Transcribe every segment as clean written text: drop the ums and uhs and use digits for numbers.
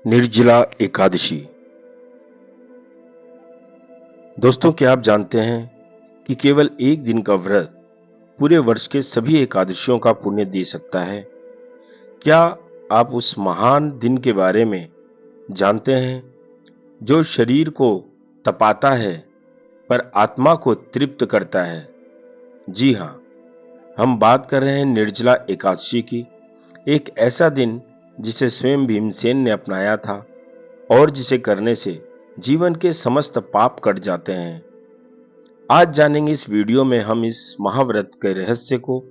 निर्जला एकादशी। दोस्तों, क्या आप जानते हैं कि केवल एक दिन का व्रत पूरे वर्ष के सभी एकादशियों का पुण्य दे सकता है? क्या आप उस महान दिन के बारे में जानते हैं जो शरीर को तपाता है पर आत्मा को तृप्त करता है? जी हाँ, हम बात कर रहे हैं निर्जला एकादशी की। एक ऐसा दिन जिसे स्वयं भीमसेन ने अपनाया था और जिसे करने से जीवन के समस्त पाप कट जाते हैं। आज जानेंगे इस वीडियो में हम इस महाव्रत के रहस्य को,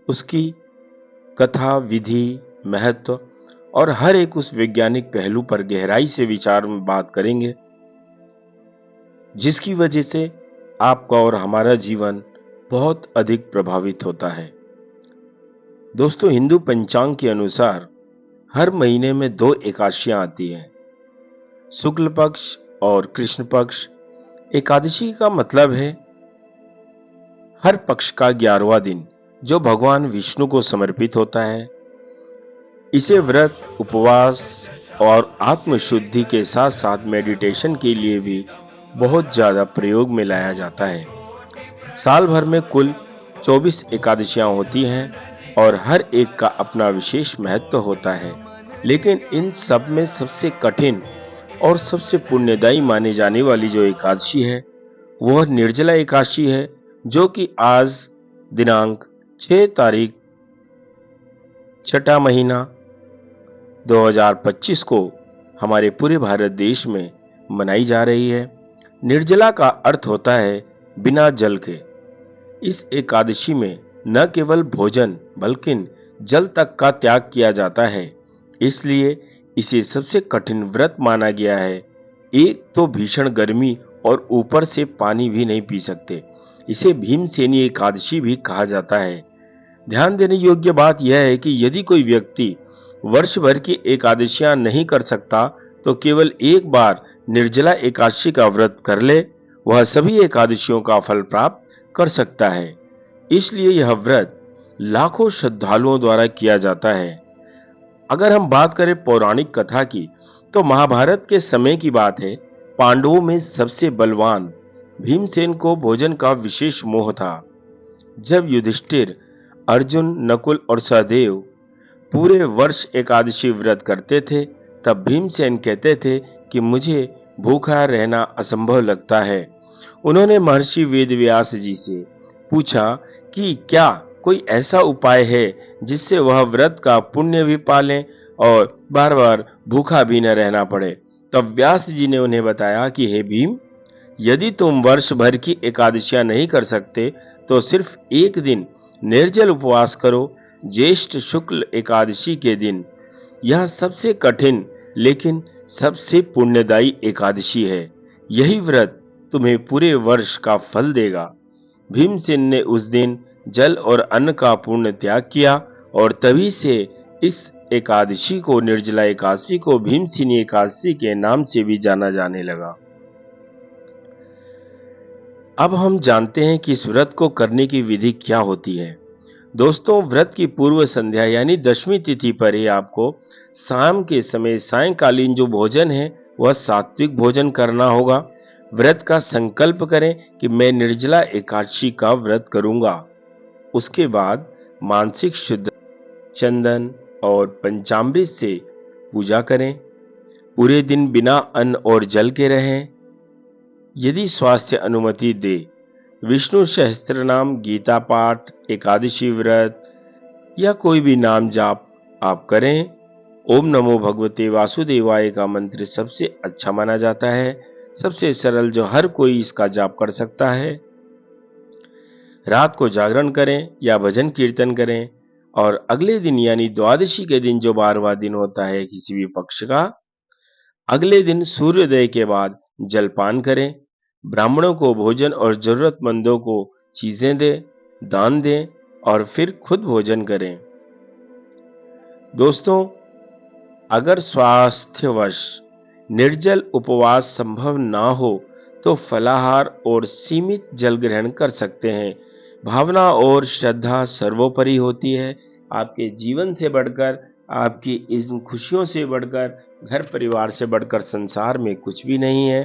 उसकी कथा, विधि, महत्व और हर एक उस वैज्ञानिक पहलू पर गहराई से विचार में बात करेंगे, जिसकी वजह से आपका और हमारा जीवन बहुत अधिक प्रभावित होता है। दोस्तों, हिंदू पंचांग के अनुसार हर महीने में 2 एकादशियां आती हैं, शुक्ल पक्ष और कृष्ण पक्ष। एकादशी का मतलब है हर पक्ष का 11वां दिन जो भगवान विष्णु को समर्पित होता है। इसे व्रत, उपवास और आत्मशुद्धि के साथ साथ मेडिटेशन के लिए भी बहुत ज्यादा प्रयोग में लाया जाता है। साल भर में कुल 24 एकादशियां होती हैं और हर एक का अपना विशेष महत्व होता है, लेकिन इन सब में सबसे कठिन और सबसे पुण्यदायी माने जाने वाली जो एकादशी है वह निर्जला एकादशी है, जो कि आज दिनांक 6 तारीख 6ठा महीना 2025 को हमारे पूरे भारत देश में मनाई जा रही है। निर्जला का अर्थ होता है बिना जल के। इस एकादशी में न केवल भोजन बल्कि जल तक का त्याग किया जाता है, इसलिए इसे सबसे कठिन व्रत माना गया है। एक तो भीषण गर्मी और ऊपर से पानी भी नहीं पी सकते। इसे भीमसेनी एकादशी भी कहा जाता है। ध्यान देने योग्य बात यह है कि यदि कोई व्यक्ति वर्ष भर की एकादशियां नहीं कर सकता तो केवल एक बार निर्जला एकादशी का व्रत कर ले, वह सभी एकादशियों का फल प्राप्त कर सकता है। इसलिए यह व्रत लाखों श्रद्धालुओं द्वारा किया जाता है। अगर हम बात करें पौराणिक कथा की, तो महाभारत के समय की बात है। पांडवों में सबसे बलवान भीमसेन को भोजन का विशेष मोह था। जब युधिष्ठिर, अर्जुन, नकुल और सहदेव पूरे वर्ष एकादशी व्रत करते थे, तब भीमसेन कहते थे कि मुझे भूखा रहना असंभव लगता है। उन्होंने महर्षि वेदव्यास जी से पूछा कि क्या कोई ऐसा उपाय है जिससे वह व्रत का पुण्य भी पालें और बार बार भूखा भी न रहना पड़े। तब व्यास जी ने उन्हें बताया कि हे भीम, यदि तुम वर्ष भर की एकादशियां नहीं कर सकते तो सिर्फ एक दिन निर्जल उपवास करो, ज्येष्ठ शुक्ल एकादशी के दिन। यह सबसे कठिन लेकिन सबसे पुण्यदायी एकादशी है। यही व्रत तुम्हें पूरे वर्ष का फल देगा। भीमसेन ने उस दिन जल और अन्न का पूर्ण त्याग किया और तभी से इस एकादशी को, निर्जला एकादशी को भीमसेनी एकादशी के नाम से भी जाना जाने लगा। अब हम जानते हैं कि इस व्रत को करने की विधि क्या होती है। दोस्तों, व्रत की पूर्व संध्या यानी 10वीं तिथि पर ही आपको शाम के समय सायंकालीन जो भोजन है वह सात्विक भोजन करना होगा। व्रत का संकल्प करें कि मैं निर्जला एकादशी का व्रत करूंगा। उसके बाद मानसिक शुद्ध चंदन और पंचामृत से पूजा करें। पूरे दिन बिना अन्न और जल के रहें। यदि स्वास्थ्य अनुमति दे, विष्णु सहस्त्र नाम, गीता पाठ, एकादशी व्रत या कोई भी नाम जाप आप करें। ओम नमो भगवते वासुदेवाय का मंत्र सबसे अच्छा माना जाता है, सबसे सरल, जो हर कोई इसका जाप कर सकता है। रात को जागरण करें या भजन कीर्तन करें और अगले दिन यानी द्वादशी के दिन, जो 12वां दिन होता है किसी भी पक्ष का, अगले दिन सूर्योदय के बाद जलपान करें। ब्राह्मणों को भोजन और जरूरतमंदों को चीजें दें, दान दें और फिर खुद भोजन करें। दोस्तों, अगर स्वास्थ्यवश निर्जल उपवास संभव ना हो तो फलाहार और सीमित जल ग्रहण कर सकते हैं। भावना और श्रद्धा सर्वोपरि होती है। आपके जीवन से बढ़कर आपकी इन खुशियों से बढ़कर, घर परिवार से बढ़कर संसार में कुछ भी नहीं है।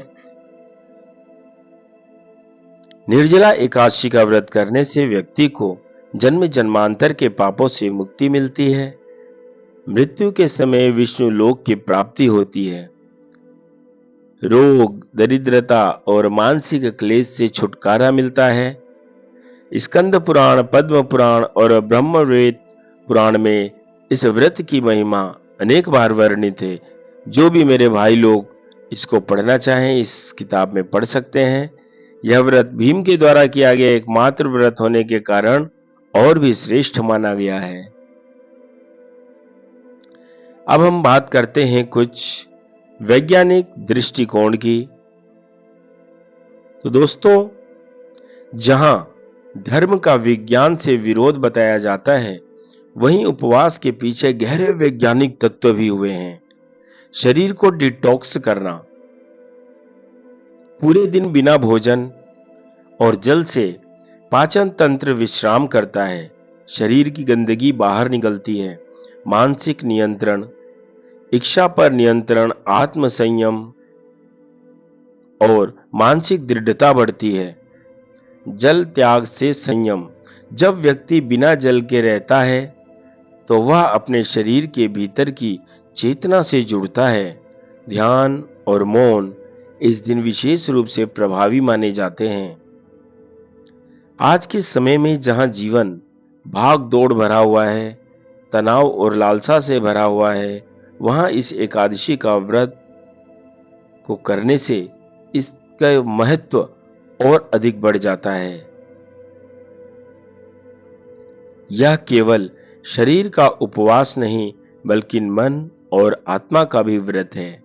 निर्जला एकादशी का व्रत करने से व्यक्ति को जन्म जन्मांतर के पापों से मुक्ति मिलती है। मृत्यु के समय विष्णु लोक की प्राप्ति होती है। रोग, दरिद्रता और मानसिक क्लेश से छुटकारा मिलता है। स्कंद पुराण, पद्म पुराण और ब्रह्मवेद पुराण में इस व्रत की महिमा अनेक बार वर्णित है। जो भी मेरे भाई लोग इसको पढ़ना चाहें, इस किताब में पढ़ सकते हैं। यह व्रत भीम के द्वारा किया गया एकमात्र व्रत होने के कारण और भी श्रेष्ठ माना गया है। अब हम बात करते हैं कुछ वैज्ञानिक दृष्टिकोण की। तो दोस्तों, जहां धर्म का विज्ञान से विरोध बताया जाता है, वहीं उपवास के पीछे गहरे वैज्ञानिक तत्व भी हुए हैं। शरीर को डिटॉक्स करना, पूरे दिन बिना भोजन और जल से पाचन तंत्र विश्राम करता है, शरीर की गंदगी बाहर निकलती है। मानसिक नियंत्रण, इच्छा पर नियंत्रण, आत्म संयम और मानसिक दृढ़ता बढ़ती है। जल त्याग से संयम, जब व्यक्ति बिना जल के रहता है तो वह अपने शरीर के भीतर की चेतना से जुड़ता है। ध्यान और मौन इस दिन विशेष रूप से प्रभावी माने जाते हैं। आज के समय में जहां जीवन भाग दौड़ भरा हुआ है, तनाव और लालसा से भरा हुआ है, वहां इस एकादशी का व्रत को करने से इसका महत्व और अधिक बढ़ जाता है। यह केवल शरीर का उपवास नहीं, बल्कि मन और आत्मा का भी व्रत है।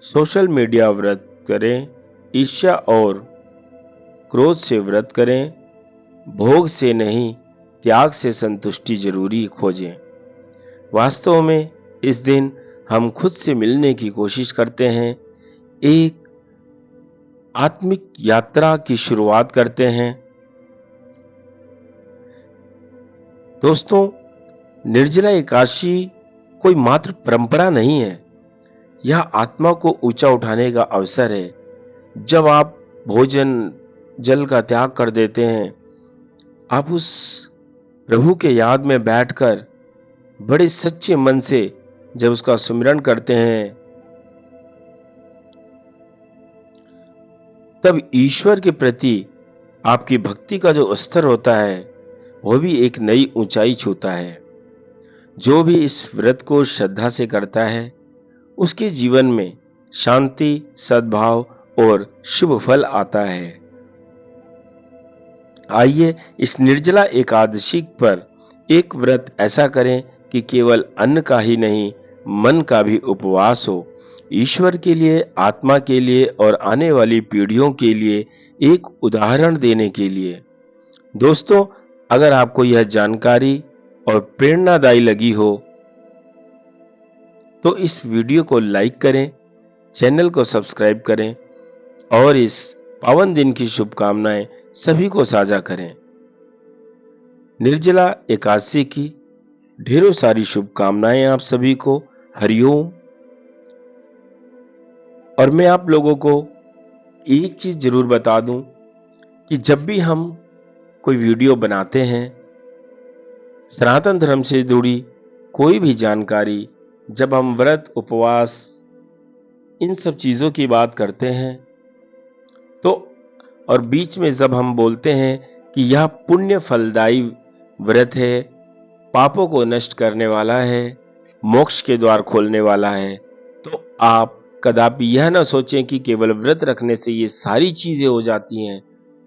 सोशल मीडिया व्रत करें, ईर्ष्या और क्रोध से व्रत करें, भोग से नहीं, त्याग से संतुष्टि जरूरी खोजें। वास्तव में इस दिन हम खुद से मिलने की कोशिश करते हैं, एक आत्मिक यात्रा की शुरुआत करते हैं। दोस्तों, निर्जला एकादशी कोई मात्र परंपरा नहीं है, यह आत्मा को ऊंचा उठाने का अवसर है। जब आप भोजन, जल का त्याग कर देते हैं, आप उस प्रभु के याद में बैठकर बड़े सच्चे मन से जब उसका सुमिरन करते हैं, तब ईश्वर के प्रति आपकी भक्ति का जो स्तर होता है, वह भी एक नई ऊंचाई छूता है। जो भी इस व्रत को श्रद्धा से करता है, उसके जीवन में शांति, सद्भाव और शुभ फल आता है। आइए इस निर्जला एकादशी पर एक व्रत ऐसा करें कि केवल अन्न का ही नहीं, मन का भी उपवास हो, ईश्वर के लिए, आत्मा के लिए और आने वाली पीढ़ियों के लिए एक उदाहरण देने के लिए। दोस्तों, अगर आपको यह जानकारी और प्रेरणादायी लगी हो तो इस वीडियो को लाइक करें, चैनल को सब्सक्राइब करें और इस पावन दिन की शुभकामनाएं सभी को साझा करें। निर्जला एकादशी की ढेरों सारी शुभकामनाएं आप सभी को। हरिओम। और मैं आप लोगों को एक चीज जरूर बता दूं कि जब भी हम कोई वीडियो बनाते हैं, सनातन धर्म से जुड़ी कोई भी जानकारी, जब हम व्रत, उपवास, इन सब चीजों की बात करते हैं, तो और बीच में जब हम बोलते हैं कि यह पुण्य फलदायी व्रत है, पापों को नष्ट करने वाला है, मोक्ष के द्वार खोलने वाला है, तो आप कदापि यह ना सोचें कि केवल व्रत रखने से ये सारी चीजें हो जाती हैं।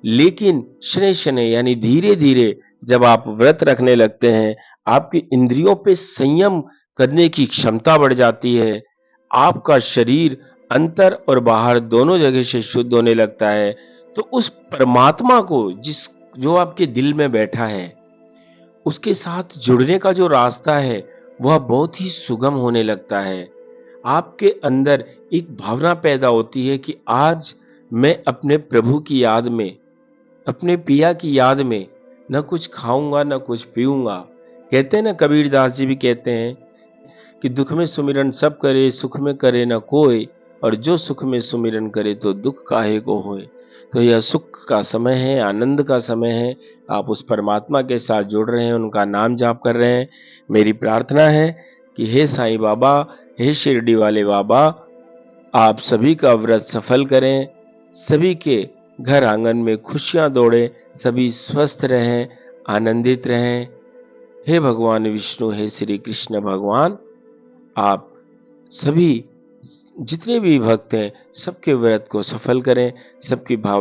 लेकिन शनै शनै यानी धीरे धीरे जब आप व्रत रखने लगते हैं, आपकी इंद्रियों पे संयम करने की क्षमता बढ़ जाती है। आपका शरीर अंतर और बाहर दोनों जगह से शुद्ध होने लगता है। तो उस परमात्मा को जो आपके दिल में बैठा है, उसके साथ जुड़ने का जो रास्ता है, वह बहुत ही सुगम होने लगता है। आपके अंदर एक भावना पैदा होती है कि आज मैं अपने प्रभु की याद में, अपने पिया की याद में न कुछ खाऊंगा न कुछ पीऊंगा। कहते हैं ना, कबीर दास जी भी कहते हैं कि दुख में सुमिरन सब करे, सुख में करे न कोई, और जो सुख में सुमिरन करे तो दुख काहे को होए। तो यह सुख का समय है, आनंद का समय है। आप उस परमात्मा के साथ जुड़ रहे हैं, उनका नाम जाप कर रहे हैं। मेरी प्रार्थना है कि हे साईं बाबा, हे शिरडी वाले बाबा, आप सभी का व्रत सफल करें, सभी के घर आंगन में खुशियां दौड़े, सभी स्वस्थ रहें, आनंदित रहें। हे भगवान विष्णु, हे श्री कृष्ण भगवान, आप सभी जितने भी भक्त हैं सबके व्रत को सफल करें, सबकी भाव